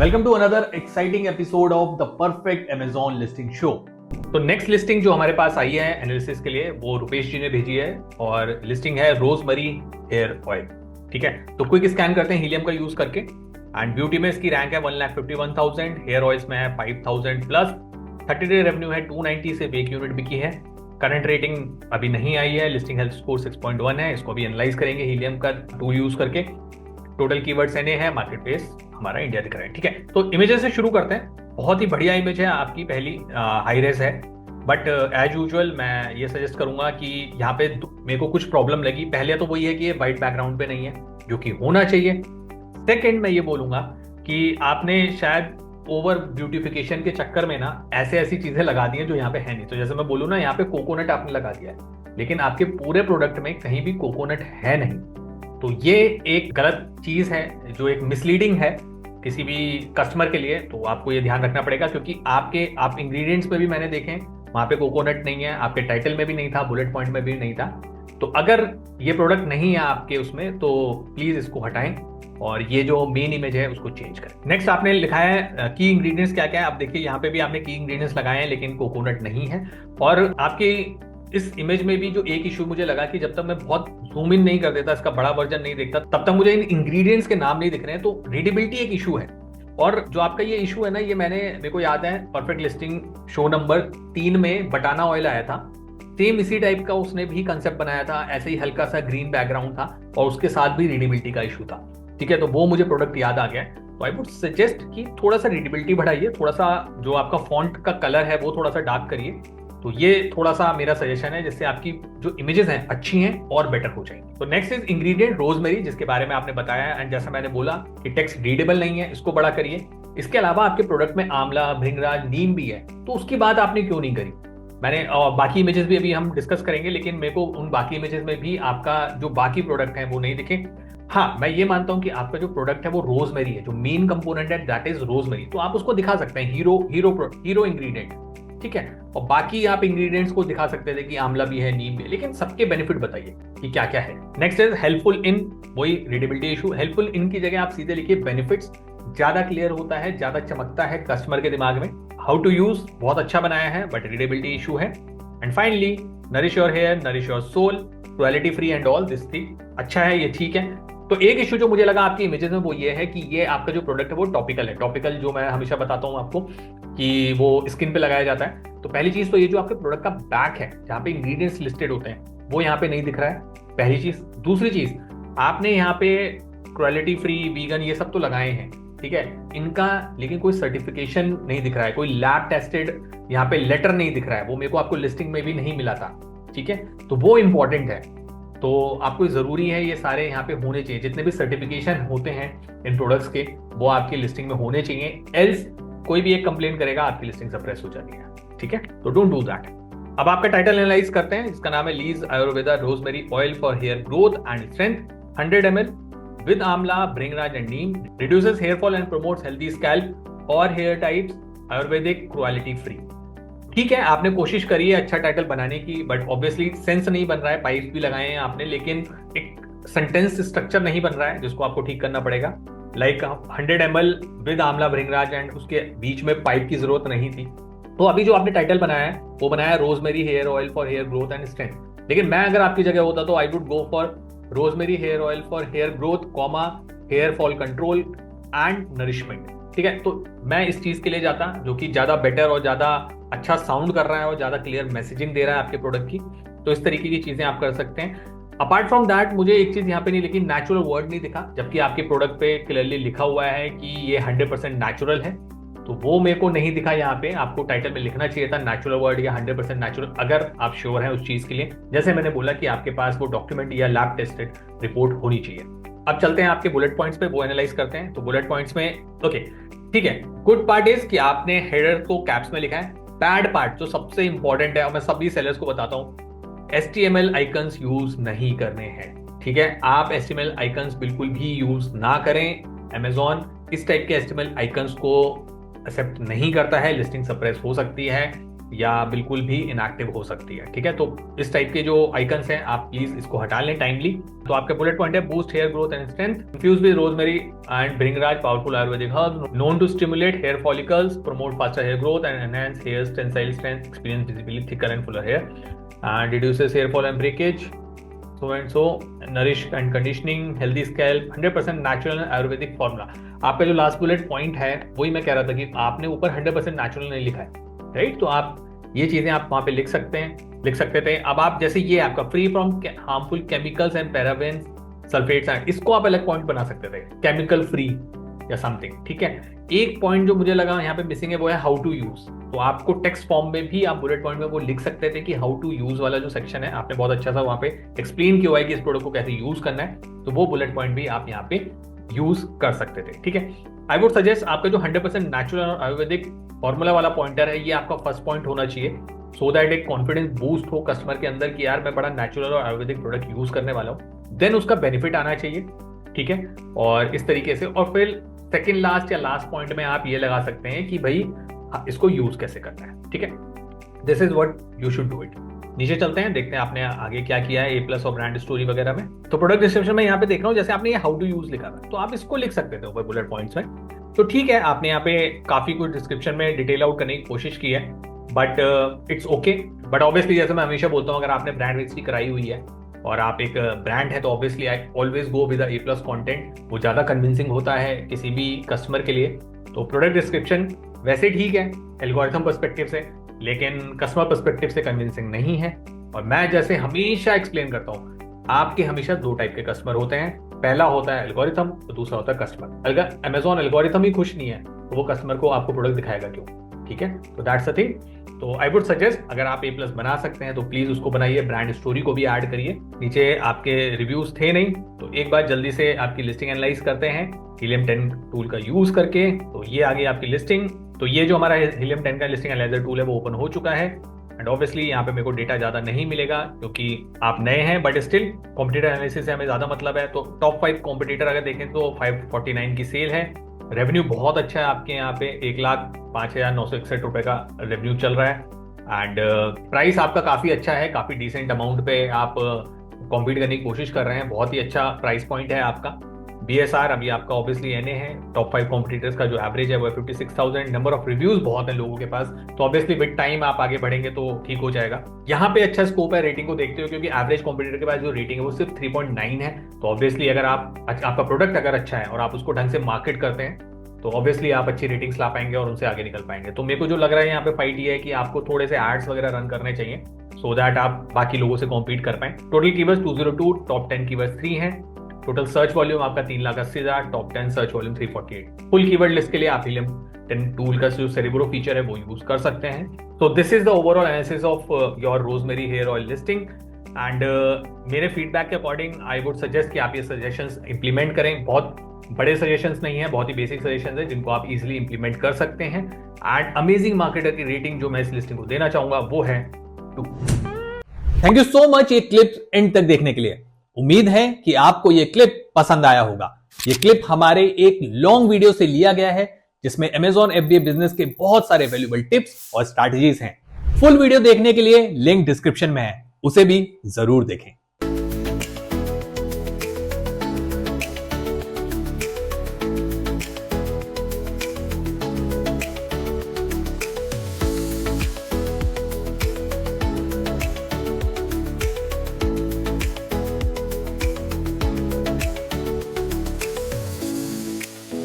Welcome to another exciting episode of the perfect Amazon listing show. तो next listing जो हमारे पास आई है analysis के लिए वो रुपेश जी ने भेजी है और लिस्टिंग है रोजमरी हेयर ऑयल। ठीक है, तो क्विक स्कैन करते हैं हीलियम का यूज करके। एंड ब्यूटी में इसकी रैंक है 1,51,000, हेयर ऑयल्स में है 5,000 प्लस, 30 डे रेवेन्यू है 290 से 1 यूनिट बिकी है। करंट रेटिंग अभी नहीं आई है, लिस्टिंग हेल्थ स्कोर 6.1 है। इसको भी एनालाइज करेंगे हीलियम का टूल यूज करके। टोटल कीवर्ड्स एनए है, मार्केट प्लेस हमारा इंडिया दिख रहा है। ठीक है, तो इमेजेस से शुरू करते हैं। बहुत ही बढ़िया इमेज है आपकी, पहली हाई रेस है, बट एज यूजुअल मैं ये सजेस्ट करूंगा कि यहाँ पे मेरे को कुछ प्रॉब्लम लगी। पहले तो वही है कि ये वाइट बैकग्राउंड पे नहीं है, जो कि होना चाहिए। सेकंड मैं ये बोलूंगा कि आपने शायद ओवर ब्यूटिफिकेशन के चक्कर में ना ऐसी चीजें लगा दी हैं जो यहाँ पे है नहीं। तो जैसे मैं बोलूँ ना, यहाँ पे कोकोनट आपने लगा दिया है, लेकिन आपके पूरे प्रोडक्ट में कहीं भी कोकोनट है नहीं। तो ये एक गलत चीज है, जो एक मिसलीडिंग है किसी भी कस्टमर के लिए। तो आपको ये ध्यान रखना पड़ेगा, क्योंकि आप इंग्रेडिएंट्स में भी मैंने देखे वहां पे कोकोनट नहीं है, आपके टाइटल में भी नहीं था, बुलेट पॉइंट में भी नहीं था। तो अगर ये प्रोडक्ट नहीं है आपके उसमें तो प्लीज इसको हटाएं और ये जो मेन इमेज है उसको चेंज करें। नेक्स्ट आपने लिखा है की इंग्रेडिएंट्स क्या क्या है। आप देखिए यहाँ पे भी आपने की इंग्रेडिएंट्स लगाए हैं, लेकिन कोकोनट नहीं है। और आपके इस इमेज में भी जो एक इशू मुझे लगा कि जब तक मैं बहुत जूम इन नहीं कर देता, इसका बड़ा वर्जन नहीं देखता, तब तक मुझे इन इंग्रेडिएंट्स के नाम नहीं दिख रहे हैं। तो रीडेबिलिटी एक इशू है। और जो आपका ये इशू है ना, ये मेरे को याद है परफेक्ट लिस्टिंग शो नंबर 3 में बटाना ऑयल आया था। सेम इसी टाइप का उसने भी कंसेप्ट बनाया था, ऐसे ही हल्का सा ग्रीन बैकग्राउंड था और उसके साथ भी रीडेबिलिटी का इशू था। ठीक है, तो वो मुझे प्रोडक्ट याद आ गया। तो आई वुड सजेस्ट कि थोड़ा सा रीडेबिलिटी बढ़ाइए, थोड़ा सा जो आपका फॉन्ट का कलर है वो थोड़ा सा डार्क करिए। तो ये थोड़ा सा मेरा सजेशन है, जिससे आपकी जो इमेजेस हैं अच्छी हैं और बेटर हो जाएंगी। तो नेक्स्ट इज इंग्रेडिएंट रोजमेरी, जिसके बारे में आपने बताया एंड जैसा मैंने बोला कि टेक्स्ट रीडेबल नहीं है, इसको बड़ा करिए। इसके अलावा आपके प्रोडक्ट में आंवला, भृंगराज, नीम भी है, तो उसकी बात आपने क्यों नहीं करी। मैंने बाकी इमेजेस भी अभी हम डिस्कस करेंगे, लेकिन मेरे को उन बाकी इमेजेस में भी आपका जो बाकी प्रोडक्ट है वो नहीं दिखे। हाँ, मैं ये मानता हूं कि आपका जो प्रोडक्ट है वो रोजमेरी है, जो मेन कंपोनेंट है दैट इज रोजमेरी, तो आप उसको दिखा सकते हैं हीरो इंग्रेडिएंट। ठीक है, और बाकी आप इंग्रेडिएंट्स को दिखा सकते थे कि आंवला भी है, नीम भी, लेकिन सबके बेनिफिट बताइए कि क्या क्या है। नेक्स्ट इज हेल्पफुल इन, वही रीडेबिलिटी इशू। हेल्पफुल इन की जगह आप सीधे लिखिए बेनिफिट्स, ज्यादा क्लियर होता है, ज्यादा चमकता है कस्टमर के दिमाग में। हाउ टू यूज बहुत अच्छा बनाया है, बट रीडेबिलिटी इशू है। And finally nourish your hair, nourish your soul, cruelty free and all this thing, अच्छा है, ये ठीक है। तो एक इशू जो मुझे लगा आपकी इमेजेस में वो ये है कि ये आपका जो प्रोडक्ट है वो टॉपिकल है। टॉपिकल जो मैं हमेशा बताता हूँ आपको कि वो स्किन पे लगाया जाता है। तो पहली चीज तो ये जो आपके प्रोडक्ट का बैक है, जहाँ पे इंग्रेडिएंट्स लिस्टेड होते हैं, वो यहाँ पे नहीं दिख रहा है, पहली चीज। दूसरी चीज, आपने यहाँ पे क्रुएल्टी फ्री, वीगन, ये सब तो लगाए हैं, ठीक है, इनका लेकिन कोई सर्टिफिकेशन नहीं दिख रहा है, कोई लैब टेस्टेड यहाँ पे लेटर नहीं दिख रहा है, वो मेरे को आपको लिस्टिंग में भी नहीं मिला था। ठीक है, तो वो इंपॉर्टेंट है। तो आपको जरूरी है ये सारे यहाँ पे होने चाहिए, जितने भी सर्टिफिकेशन होते हैं इन प्रोडक्ट्स के वो आपकी लिस्टिंग में होने चाहिए। एल्स कोई भी एक कंप्लेन करेगा, आपकी लिस्टिंग सप्रेस हो जाती है। ठीक है, तो डोंट डू दैट। अब आपका टाइटल एनालाइज करते हैं, इसका नाम है लीज Ayurveda rosemary oil for hair growth and strength, 100 ml with amla, bhringraj and neem, reduces hair fall and promotes healthy scalp और hair types, Ayurvedic, cruelty free. ठीक है, आपने कोशिश करी है अच्छा टाइटल बनाने की, बट ऑब्वियसली सेंस नहीं बन रहा है। पाइप्स भी लगाए हैं आपने, लेकिन एक सेंटेंस स्ट्रक्चर नहीं बन रहा है, जिसको आपको ठीक करना पड़ेगा। लाइक 100 ml विद आंवला, भृंगराज एंड उसके बीच में पाइप की जरूरत नहीं थी। तो अभी जो आपने टाइटल बनाया है वो बनाया rosemary hair oil for hair growth and strength, लेकिन मैं अगर आपकी जगह होता तो I would go for rosemary hair oil for hair growth, comma, hair fall control and nourishment. ठीक है, तो मैं इस चीज के लिए जाता जो कि ज्यादा बेटर और ज्यादा अच्छा साउंड कर रहा है और ज्यादा क्लियर मैसेजिंग दे रहा है आपके प्रोडक्ट की। तो इस तरीके की चीजें आप कर सकते हैं। अपार्ट फ्रॉम दैट, मुझे एक चीज यहाँ पे नहीं लिखी, नेचुरल वर्ड नहीं दिखा, जबकि आपके प्रोडक्ट पे क्लियरली लिखा हुआ है कि ये 100% नेचुरल है। तो वो मेरे को नहीं दिखा यहाँ पे। आपको टाइटल में लिखना चाहिए था नेचुरल वर्ड या 100% नेचुरल, अगर आप श्योर हैं उस चीज के लिए। जैसे मैंने बोला कि आपके पास वो डॉक्यूमेंट या लैब टेस्टेड रिपोर्ट होनी चाहिए। अब चलते हैं आपके बुलेट पॉइंट्स पे, वो एनालाइज करते हैं। तो बुलेट पॉइंट्स में ओके, ठीक है, गुड पार्ट इज कि आपने हेडर को कैप्स में लिखा है। बैड पार्ट जो सबसे इंपॉर्टेंट है, और मैं सभी सेलर्स को बताता हूं, HTML आइकन्स यूज नहीं करने हैं। ठीक है, आप HTML आइकन्स बिल्कुल भी यूज ना करें। Amazon इस टाइप के HTML आइकन्स को एक्सेप्ट नहीं करता है, लिस्टिंग सप्रेस हो सकती है। या बिल्कुल भी इनएक्टिव हो सकती है। ठीक है, तो इस टाइप के जो आइकन्स हैं आप प्लीज इसको हटा लें टाइमली। तो आपके बुलेट पॉइंट है boost hair growth and strength, infuse with rosemary and bhringraj powerful Ayurvedic herb known to stimulate hair follicles, promote faster hair growth and enhance hair tensile strength, experience visibly thicker and fuller hair and reduces hair fall and breakage, so and so, nourish and conditioning, healthy scalp, 100% natural Ayurvedic formula. आपका जो last bullet point है वही मैं कह रहा था कि आपने ऊपर 100% नेचुरल नहीं लिखा है, राइट? तो आप ये चीजें आप वहां पे लिख सकते थे। अब आप जैसे ये आपका free from harmful chemicals and parabens, sulphates and, इसको आप अलग पॉइंट बना सकते थे, केमिकल फ्री या समथिंग। ठीक है, एक पॉइंट जो मुझे लगा यहाँ पे मिसिंग है वो है हाउ टू यूज। तो आपको टेक्स्ट फॉर्म में भी आप बुलेट पॉइंट में वो लिख सकते थे कि हाउ टू यूज वाला जो सेक्शन है आपने बहुत अच्छा सा वहां पे एक्सप्लेन किया है कि इस प्रोडक्ट को कैसे यूज करना है, तो वो बुलेट पॉइंट भी आप यहाँ पे यूज कर सकते थे। ठीक है, आई वुड सजेस्ट आपका जो 100% नेचुरल और आयुर्वेदिक फॉर्मूला वाला पॉइंटर है ये आपका फर्स्ट पॉइंट होना चाहिए, सो दैट एक कॉन्फिडेंस बूस्ट हो कस्टमर के अंदर कि यार मैं बड़ा नेचुरल और आयुर्वेदिक प्रोडक्ट यूज करने वाला हूँ, देन उसका बेनिफिट आना चाहिए। ठीक है, और इस तरीके से, और फिर सेकंड लास्ट या लास्ट पॉइंट में आप ये लगा सकते हैं कि भाई इसको यूज कैसे करना है। ठीक है, this is what you should do it. नीचे चलते हैं, देखते हैं आपने आगे क्या किया है A+ और ब्रांड स्टोरी वगैरह में। तो प्रोडक्ट डिस्क्रिप्शन में यहाँ पे देख रहा हूँ जैसे आपने ये हाउ टू यूज लिखा था, तो आप इसको लिख सकते थे ऊपर बुलेट पॉइंट्स में। तो ठीक है, आपने यहाँ पे काफी कुछ डिस्क्रिप्शन में डिटेल आउट करने की कोशिश की है, but it's okay. But obviously जैसे मैं हमेशा बोलता हूँ, अगर आपने ब्रांड रजिस्ट्री कराई हुई है और आप एक ब्रांड है तो obviously I always go with A+ content, वो ज्यादा कन्विंसिंग होता है किसी भी कस्टमर के लिए। तो प्रोडक्ट डिस्क्रिप्शन वैसे ठीक है एल्गोरिथम पर्सपेक्टिव से, लेकिन कस्टमर पर्सपेक्टिव से कन्विंसिंग नहीं है। और मैं जैसे हमेशा एक्सप्लेन करता हूँ, आपके हमेशा दो टाइप के कस्टमर होते हैं, पहला होता है एल्गोरिथम और दूसरा होता है कस्टमर। अगर अमेजॉन एल्गोरिथम ही खुश नहीं है तो वो कस्टमर को आपको प्रोडक्ट दिखाएगा क्यों? ठीक है, तो दैट्स द थिंग। तो आई वुड सजेस्ट अगर आप A+ बना सकते हैं तो प्लीज उसको बनाइए, ब्रांड स्टोरी को भी ऐड करिए। नीचे आपके रिव्यूज थे नहीं, तो एक बार जल्दी से आपकी लिस्टिंग एनालाइज करते हैं Helium 10 टूल का यूज करके। तो ये आ गई आपकी लिस्टिंग। तो ये जो हमारा Helium 10 का लिस्टिंग एनालाइजर टूल है वो ओपन हो चुका है, एंड ऑब्वियसली यहाँ पे मेरे को डेटा ज्यादा नहीं मिलेगा क्योंकि आप नए हैं, बट स्टिल कॉम्पिटिटर एनालिसिस से हमें ज्यादा मतलब है। तो टॉप 5 कॉम्पिटिटर अगर देखें तो 549 की सेल है, रेवेन्यू बहुत अच्छा है आपके यहाँ पे 1,05,961 रुपए का रेवेन्यू चल रहा है, एंड प्राइस आपका काफी अच्छा है, काफी डिसेंट अमाउंट पे आप कॉम्पीट करने की कोशिश कर रहे हैं, बहुत ही अच्छा प्राइस पॉइंट है आपका। BSR अभी आपका ऑब्वियसली NA है, टॉप 5 कॉम्पिटिटर्स का जो एवरेज है वो 56,000, नंबर ऑफ रिव्यूज बहुत है लोगों के पास, तो ऑब्वियसली विद टाइम आप आगे बढ़ेंगे तो ठीक हो जाएगा। यहाँ पे अच्छा स्कोप है रेटिंग को देखते हो, क्योंकि एवरेज कॉम्पिटिटर के पास जो रेटिंग है वो सिर्फ 3.9 है। तो ऑब्वियसली अगर आपका प्रोडक्ट अगर अच्छा है और आप उसको ढंग से मार्केट करते हैं तो ऑब्वियसली आप अच्छी रेटिंग्स ला पाएंगे और उनसे आगे निकल पाएंगे। तो मेरे को जो लग रहा है यहाँ पे फाइट ये है कि आपको थोड़े से एड्स वगैरह रन करने चाहिए सो दैट आप बाकी लोगों से कॉम्पीट कर पाए। टोटल कीवर्ड्स 202, टॉप 10 कीवर्ड्स 3 हैं, टोटल सर्च वॉल्यूम आपका 3,80,000, top 10 search volume 348। Full keyword list के लिए आप Helium 10 टूल का जो सेरेब्रो फीचर है वो यूज कर सकते हैं। तो this is the overall analysis of your rosemary hair oil listing, and मेरे फीडबैक के अकॉर्डिंग आई वुड सजेस्ट कि आप ये सजेशंस इंप्लीमेंट करें। बहुत बड़े सजेशंस नहीं है, बहुत ही बेसिक सजेशंस है जिनको आप इजीली इंप्लीमेंट कर सकते हैं। एंड अमेजिंग मार्केटर की रेटिंग जो मैं इस लिस्टिंग को देना चाहूंगा वो है 2। थैंक यू सो मच ये क्लिप एंड तक देखने के लिए। उम्मीद है कि आपको ये क्लिप पसंद आया होगा। ये क्लिप हमारे एक लॉन्ग वीडियो से लिया गया है जिसमें Amazon FBA बिजनेस के बहुत सारे वैल्यूएबल टिप्स और स्ट्रैटेजीज हैं। फुल वीडियो देखने के लिए लिंक डिस्क्रिप्शन में है, उसे भी जरूर देखें।